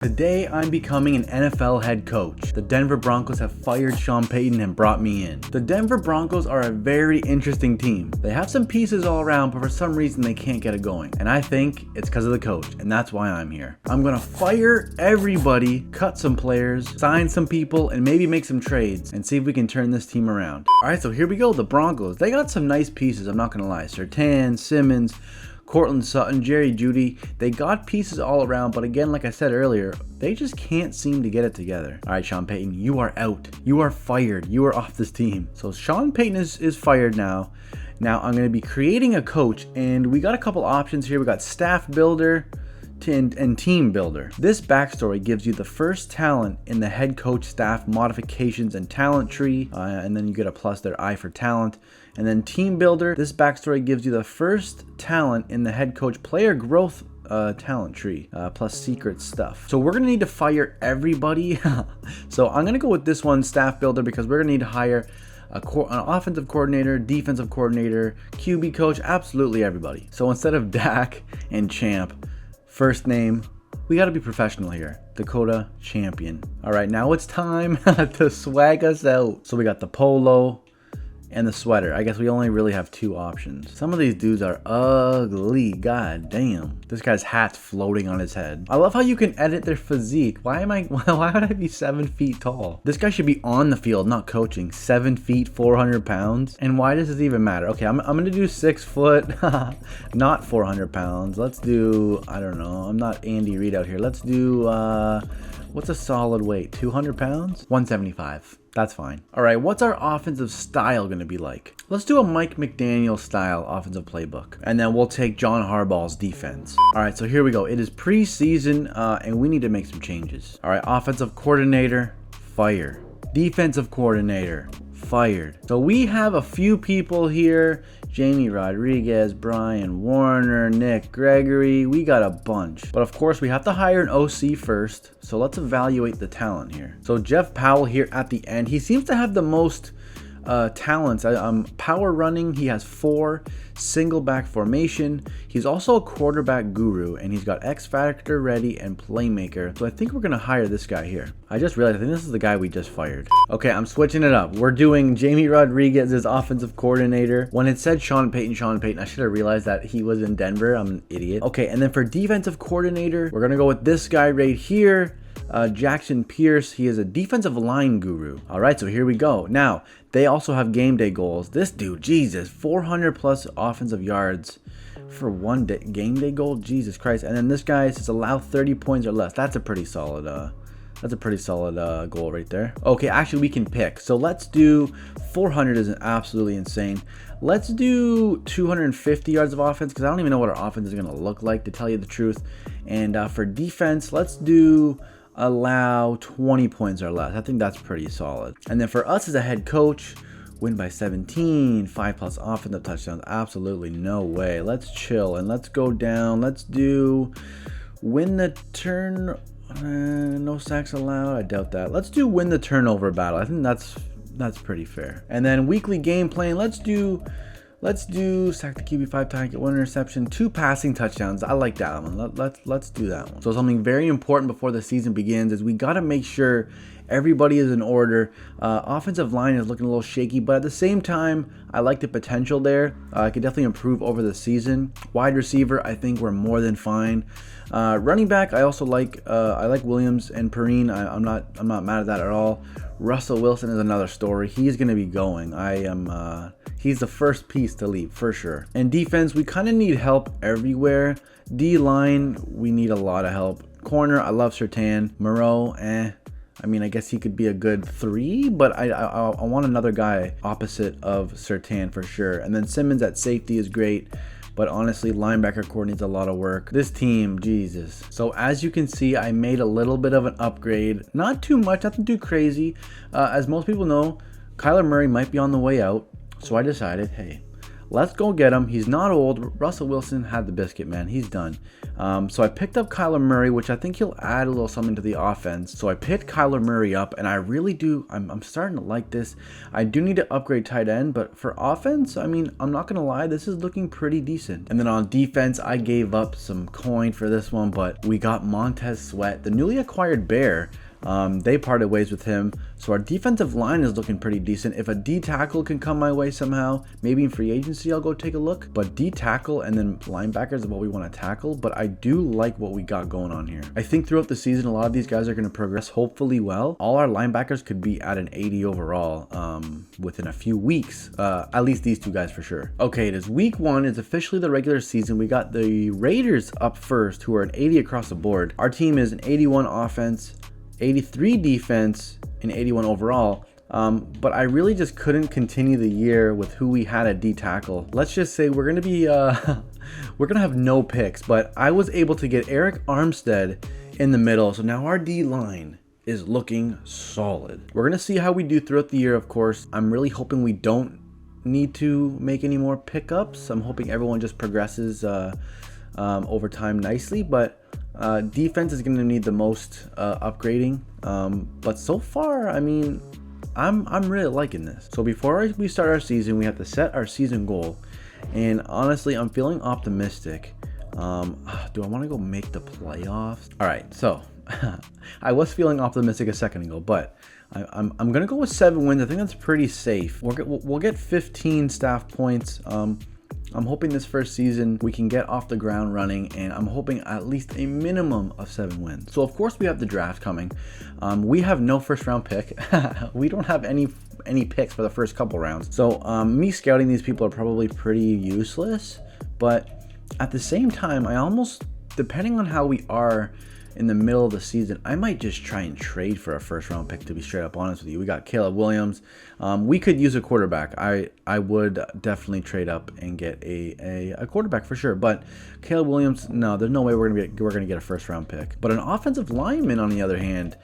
Today, I'm becoming an NFL head coach. The Denver Broncos have fired Sean Payton and brought me in. The Denver Broncos are a very interesting team. They have some pieces all around, but for some reason they can't get it going. And I think it's because of the coach, and that's why I'm here. I'm gonna fire everybody, cut some players, sign some people, and maybe make some trades, and see if we can turn this team around. Alright, so here we go, the Broncos. They got some nice pieces, I'm not gonna lie. Surtain, Simmons, Cortland Sutton, Jerry Jeudy, they got pieces all around, but again, like I said earlier, they just can't seem to get it together. All right, Sean Payton, you are out. You are fired. You are off this team. So Sean Payton is fired now. Now I'm going to be creating a coach, and we got a couple options here. We got staff builder and team builder. This backstory gives you the first talent in the head coach staff modifications and talent tree, and then you get a plus there, I for talent. And then team builder, this backstory gives you the first talent in the head coach player growth talent tree, plus secret stuff. So we're gonna need to fire everybody. So I'm gonna go with this one, staff builder, because we're gonna need to hire an offensive coordinator, defensive coordinator, QB coach, absolutely everybody. So instead of Dak and Champ, first name, we got to be professional here. Dakota Champion. All right, now it's time to swag us out. So we got the polo and the sweater. I guess we only really have two options. Some of these dudes are ugly. God damn. This guy's hat's floating on his head. I love how you can edit their physique. Why would I be 7 feet tall? This guy should be on the field, not coaching. 7 feet, 400 pounds. And why does this even matter? Okay, I'm gonna do 6 foot, not 400 pounds. Let's do, I don't know. I'm not Andy Reid out here. Let's do, what's a solid weight? 200 pounds? 175. That's fine. All right, what's our offensive style going to be like? Let's do a Mike McDaniel style offensive playbook. And then we'll take John Harbaugh's defense. All right, so here we go. It is preseason, and we need to make some changes. All right, offensive coordinator, fired. Defensive coordinator, fired. So we have a few people here. Jamie Rodriguez, Brian Warner, Nick Gregory, we got a bunch. But of course we have to hire an OC first, so let's evaluate the talent here. So Jeff Powell here at the end, he seems to have the most talents. Power running, he has 4, single back formation. He's also a quarterback guru, and he's got X Factor ready and playmaker. So I think we're gonna hire this guy here. I just realized, I think this is the guy we just fired. Okay, I'm switching it up. We're doing Jamie Rodriguez as offensive coordinator. When it said Sean Payton, I should have realized that he was in Denver. I'm an idiot. Okay, and then for defensive coordinator, we're gonna go with this guy right here. Jackson Pierce, he is a defensive line guru. All right, so here we go. Now, they also have game day goals. This dude, Jesus, 400 plus offensive yards for one game day goal. Jesus Christ. And then this guy says allow 30 points or less. That's a pretty solid goal right there. Okay, actually we can pick. So let's do 400 is absolutely insane. Let's do 250 yards of offense, because I don't even know what our offense is going to look like, to tell you the truth. And for defense, let's do allow 20 points or less. I think that's pretty solid. And then for us as a head coach, win by 17, 5 plus offensive touchdowns. Absolutely no way. Let's chill and let's go down. Let's do win the turn. No sacks allowed. I doubt that. Let's do win the turnover battle. I think that's pretty fair. And then weekly game plan. Let's do sack the QB, 5 target, 1 interception, 2 passing touchdowns. I like that one. Let's do that one. So something very important before the season begins is we got to make sure everybody is in order. Offensive line is looking a little shaky, but at the same time, I like the potential there. I could definitely improve over the season. Wide receiver, I think we're more than fine. Running back, I also like Williams and Perrine. I'm not mad at that at all. Russell Wilson is another story. He's going to be going. He's the first piece to leave for sure. And defense, we kind of need help everywhere. D-line, we need a lot of help. Corner, I love Surtain. Moreau, I mean, I guess he could be a good 3, but I want another guy opposite of Surtain for sure. And then Simmons at safety is great, but honestly, linebacker core needs a lot of work. This team, Jesus. So as you can see, I made a little bit of an upgrade. Not too much, nothing too crazy. As most people know, Kyler Murray might be on the way out. So I decided, hey, let's go get him. He's not old. Russell Wilson had the biscuit, man. He's done. So I picked up Kyler Murray, which I think he'll add a little something to the offense. So I picked Kyler Murray up, and I really do. I'm starting to like this. I do need to upgrade tight end, but for offense, I mean, I'm not going to lie, this is looking pretty decent. And then on defense, I gave up some coin for this one, but we got Montez Sweat, the newly acquired Bear. They parted ways with him, so our defensive line is looking pretty decent. If a D tackle can come my way somehow, maybe in free agency I'll go take a look, but D tackle and then linebackers is what we want to tackle. But I do like what we got going on here. I think throughout the season a lot of these guys are going to progress hopefully well. All our linebackers could be at an 80 overall within a few weeks, at least these two guys for sure. Okay, it is week 1. It's officially the regular season. We got the Raiders up first, who are an 80 across the board. Our team is an 81 offense, 83 defense, and 81 overall. But I really just couldn't continue the year with who we had at D tackle. Let's just say we're gonna be we're gonna have no picks, but I was able to get Eric Armstead in the middle, so now our D line is looking solid. We're gonna see how we do throughout the year. Of course, I'm really hoping we don't need to make any more pickups. I'm hoping everyone just progresses over time nicely, but defense is going to need the most upgrading, but so far, I mean, I'm really liking this. So before we start our season, we have to set our season goal, and honestly, I'm feeling optimistic. Do I want to go make the playoffs? All right, so I was feeling optimistic a second ago, but I'm gonna go with 7 wins. I think that's pretty safe. We'll get 15 staff points. I'm hoping this first season we can get off the ground running, and I'm hoping at least a minimum of 7 wins. So of course we have the draft coming. We have no first round pick. We don't have any picks for the first couple rounds. So me scouting these people are probably pretty useless, but at the same time, I almost, depending on how we are in the middle of the season, I might just try and trade for a first round pick, to be straight up honest with you. We got Caleb Williams. We could use a quarterback. I would definitely trade up and get a quarterback for sure. But Caleb Williams, no, there's no way we're gonna get a first round pick. But an offensive lineman, on the other hand,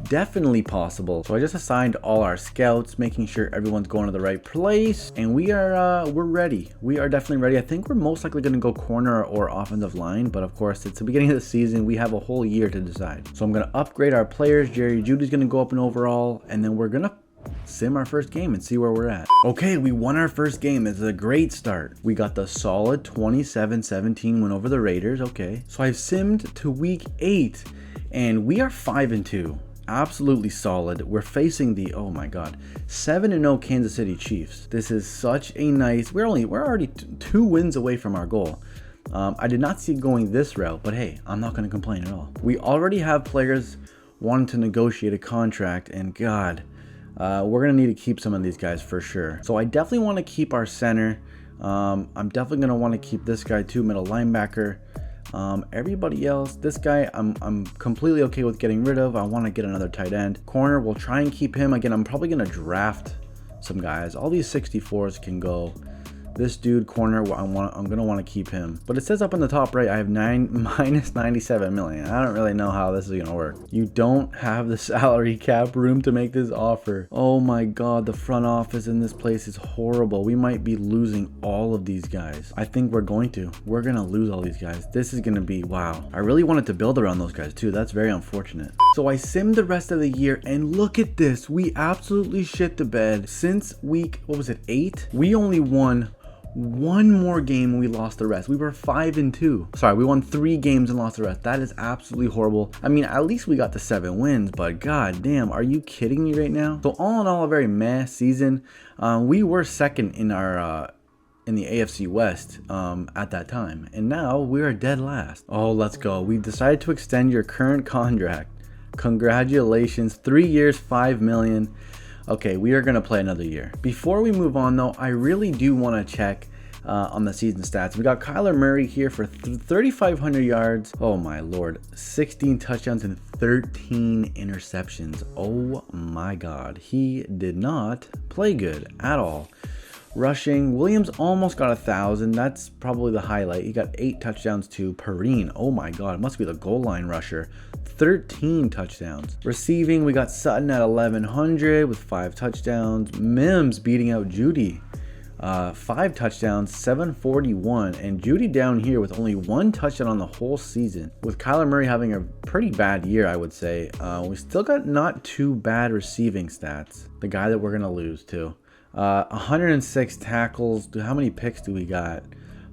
definitely possible. So I just assigned all our scouts, making sure everyone's going to the right place, and we're ready. We are definitely ready. I think we're most likely going to go corner or offensive line, but of course it's the beginning of the season. We have a whole year to decide. So I'm going to upgrade our players. Jerry Jeudy's going to go up in overall, and then we're going to sim our first game and see where we're at. Okay, we won our first game. It's a great start. We got the solid 27-17 win over the Raiders. Okay, so I've simmed to week 8, and we are 5-2. Absolutely solid. We're facing the, oh my god, 7-0 Kansas City Chiefs. This is such a nice, we're already 2 wins away from our goal. I did not see it going this route, but hey, I'm not going to complain at all. We already have players wanting to negotiate a contract, and god, we're going to need to keep some of these guys for sure. So I definitely want to keep our center. I'm definitely going to want to keep this guy too, middle linebacker. Everybody else, this guy I'm completely okay with getting rid of. I want to get another tight end. Corner, we'll try and keep him. Again, I'm probably going to draft some guys. All these 64s can go. This dude, corner, I'm going to want to keep him. But it says up in the top right, I have minus 97 million. I don't really know how this is going to work. You don't have the salary cap room to make this offer. Oh my god, the front office in this place is horrible. We might be losing all of these guys. I think we're going to. We're going to lose all these guys. This is going to be, wow. I really wanted to build around those guys too. That's very unfortunate. So I simmed the rest of the year, and look at this. We absolutely shit the bed. Since week, what was it, 8? We only won 1 more game and we lost the rest. We were 5-2. Sorry, we won 3 games and lost the rest. That is absolutely horrible. I mean, at least we got the 7 wins, but god damn, are you kidding me right now? So all in all, a very meh season. We were second in our in the AFC West at that time, and now we are dead last. Oh, let's go. We decided to extend your current contract. Congratulations. 3 years, $5 million. Okay, we are going to play another year. Before we move on though, I really do want to check on the season stats. We got Kyler Murray here for 3,500 yards. Oh my lord, 16 touchdowns and 13 interceptions. Oh my god, he did not play good at all. Rushing, Williams almost got 1,000. That's probably the highlight. He got 8 touchdowns to Perrine. Oh my god, it must be the goal line rusher. 13 touchdowns. Receiving, we got Sutton at 1,100 with 5 touchdowns. Mims beating out Judy. 5 touchdowns, 741, and Judy down here with only 1 touchdown on the whole season. With Kyler Murray having a pretty bad year, I would say, we still got not too bad receiving stats. The guy that we're gonna lose to, 106 tackles. How many picks do we got?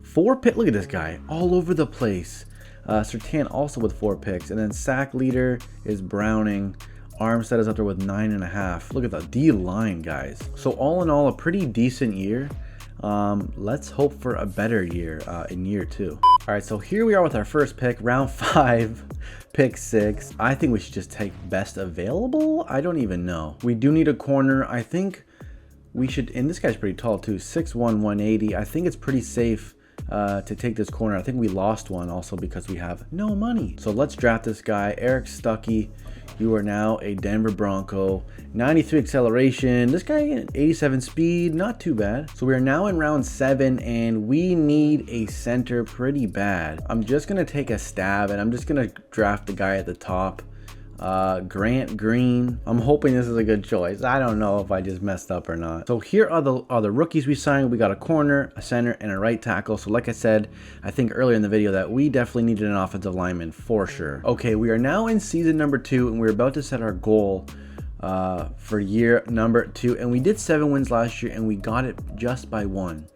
4 picks. Look at this guy, all over the place. Surtain also with 4 picks, and then sack leader is Browning. Armstead is up there with 9.5. Look at the D line, guys. So all in all, a pretty decent year. Let's hope for a better year in year 2. All right, so here we are with our first pick, round 5, pick 6. I think we should just take best available. I don't even know. We do need a corner. I think we should, and this guy's pretty tall too, 6'1", 180. I think it's pretty safe to take this corner. I think we lost one also because we have no money. So let's draft this guy, Eric Stuckey. You are now a Denver Bronco. 93 acceleration. This guy, 87 speed, not too bad. So we are now in round 7 and we need a center pretty bad. I'm just gonna take a stab and I'm just gonna draft the guy at the top. Grant Green. I'm hoping this is a good choice. I don't know if I just messed up or not. So here are the rookies we signed. We got a corner, a center, and a right tackle. So like I said, I think earlier in the video that we definitely needed an offensive lineman for sure. Okay, we are now in season number 2 and we're about to set our goal for year number 2. And we did 7 wins last year and we got it just by 1.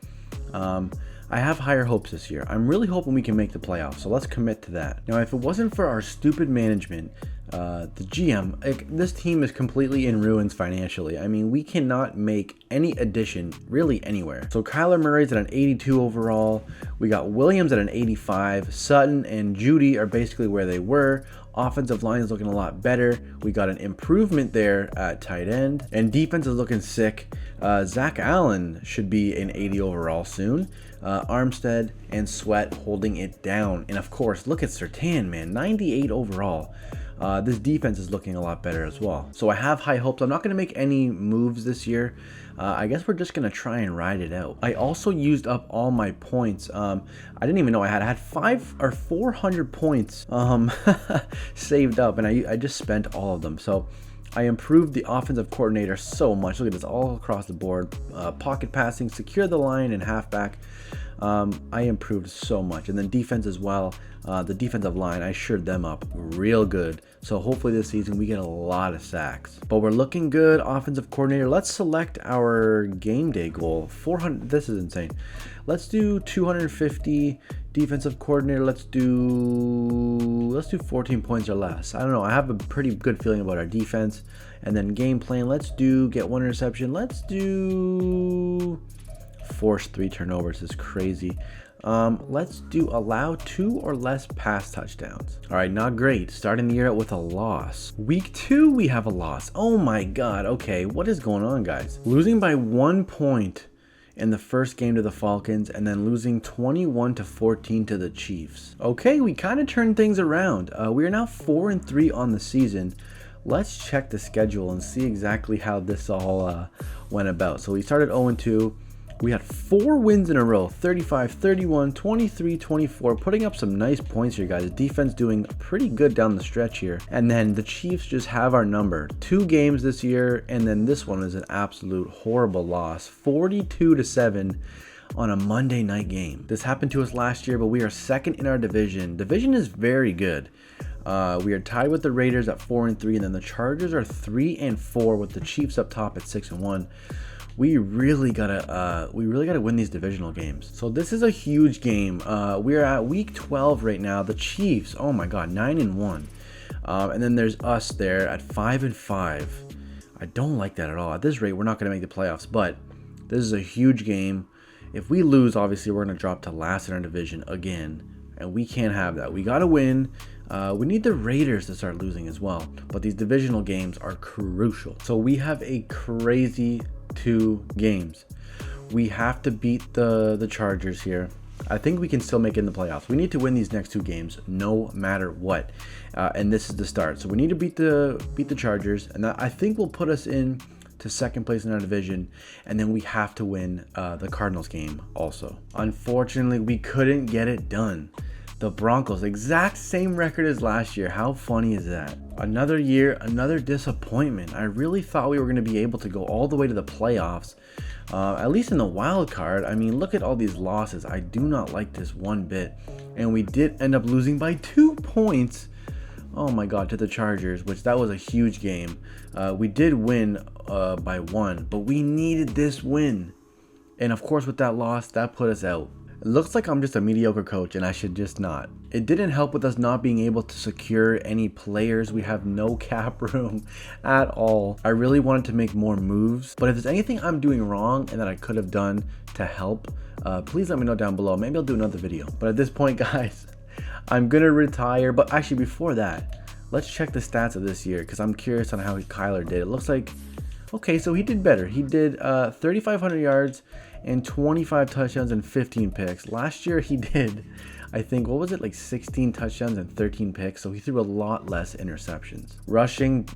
I have higher hopes this year. I'm really hoping we can make the playoffs, so let's commit to that. Now, if it wasn't for our stupid management, the GM, this team is completely in ruins financially. I mean, we cannot make any addition really anywhere. So Kyler Murray's at an 82 overall. We got Williams at an 85. Sutton and Judy are basically where they were. Offensive line is looking a lot better. We got an improvement there at tight end, and defense is looking sick. Zach Allen should be an 80 overall soon. Armstead and Sweat holding it down, and of course, look at Surtain, man, 98 overall. This defense is looking a lot better as well. So I have high hopes. I'm not going to make any moves this year. I guess we're just going to try and ride it out. I also used up all my points. I didn't even know I had 400 points saved up, and I just spent all of them. So I improved the offensive coordinator so much. Look at this, all across the board. Pocket passing, secure the line, and halfback. I improved so much. And then defense as well. The defensive line, I shored them up real good. So hopefully this season we get a lot of sacks. But we're looking good. Offensive coordinator. Let's select our game day goal. 400. This is insane. Let's do 250. Defensive coordinator. Let's do 14 points or less. I don't know. I have a pretty good feeling about our defense. And then game plan. Let's do get 1 interception. Let's do force 3 turnovers. Is crazy. Let's do allow 2 or less pass touchdowns. All right, not great. Starting the year out with a loss. Week 2, we have a loss. Oh my God. Okay, what is going on, guys? Losing by 1 point in the first game to the Falcons, and then losing 21-14 to the Chiefs. Okay, we kind of turned things around. We are now 4-3 on the season. Let's check the schedule and see exactly how this all went about. So we started 0-2. We had 4 wins in a row, 35, 31, 23, 24, putting up some nice points here, guys. Defense doing pretty good down the stretch here. And then the Chiefs just have our number. 2 games this year, and then this one is an absolute horrible loss, 42-7 on a Monday night game. This happened to us last year, but we are 2nd in our division. Division is very good. We are tied with the Raiders at 4-3, and then the Chargers are 3-4 with the Chiefs up top at 6-1. We really gotta win these divisional games. So this is a huge game. We are at week 12 right now. The Chiefs, oh my God, 9-1, and then there's us there at 5-5. I don't like that at all. At this rate, we're not gonna make the playoffs. But this is a huge game. If we lose, obviously we're gonna drop to last in our division again, and we can't have that. We gotta win. We need the Raiders to start losing as well. But these divisional games are crucial. So we have a crazy 2 games. We have to beat the Chargers here. I think we can still make it in the playoffs. We need to win these next 2 games no matter what, and this is the start. So we need to beat the Chargers, and that I think will put us in to 2nd place in our division, and then we have to win the Cardinals game also. Unfortunately, we couldn't get it done. The Broncos, exact same record as last year. How funny is that? Another year, another disappointment. I really thought we were going to be able to go all the way to the playoffs, at least in the wild card. I mean, look at all these losses. I do not like this one bit. And we did end up losing by 2 points. Oh my God, to the Chargers, which that was a huge game. We did win by 1, but we needed this win. And of course, with that loss, that put us out. It looks like I'm just a mediocre coach and I should just not. It didn't help with us not being able to secure any players. We have no cap room at all. I really wanted to make more moves, but if there's anything I'm doing wrong and that I could have done to help, please let me know down below. Maybe I'll do another video. But at this point, guys, I'm gonna retire. But actually before that, let's check the stats of this year because I'm curious on how Kyler did. It looks like, okay, so he did better. He did 3,500 yards and 25 touchdowns and 15 picks. Last year he did, I think, what was it, like 16 touchdowns and 13 picks, so he threw a lot less interceptions. Rushing,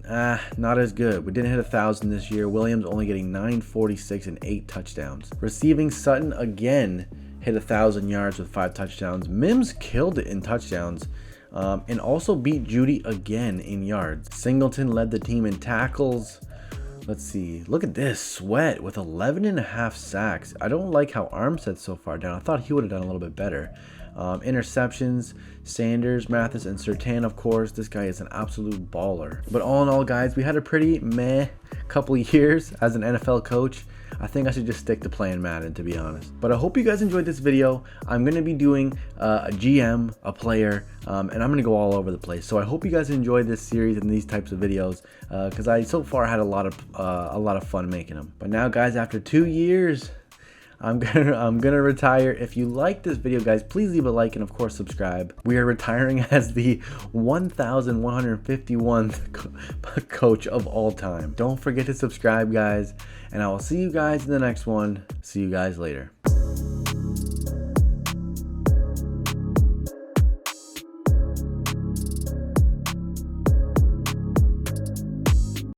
not as good. We didn't hit 1,000 this year. Williams only getting 946 and 8 touchdowns. Receiving, Sutton again hit 1,000 yards with 5 touchdowns. Mims killed it in touchdowns. And also beat Judy again in yards. Singleton led the team in tackles. Let's see. Look at this. Sweat with 11.5 sacks. I don't like how Armstead's so far down. I thought he would have done a little bit better. Interceptions, Sanders, Mathis, and Surtain, of course. This guy is an absolute baller. But all in all, guys, we had a pretty meh couple years as an NFL coach. I think I should just stick to playing Madden, to be honest. But I hope you guys enjoyed this video. I'm going to be doing a GM, a player, and I'm going to go all over the place. So I hope you guys enjoyed this series and these types of videos because I so far had a lot of fun making them. But now, guys, after 2 years, I'm gonna retire. If you like this video, guys, please leave a like and of course subscribe. We are retiring as the 1,151th coach of all time. Don't forget to subscribe, guys, and I will see you guys in the next one. See you guys later.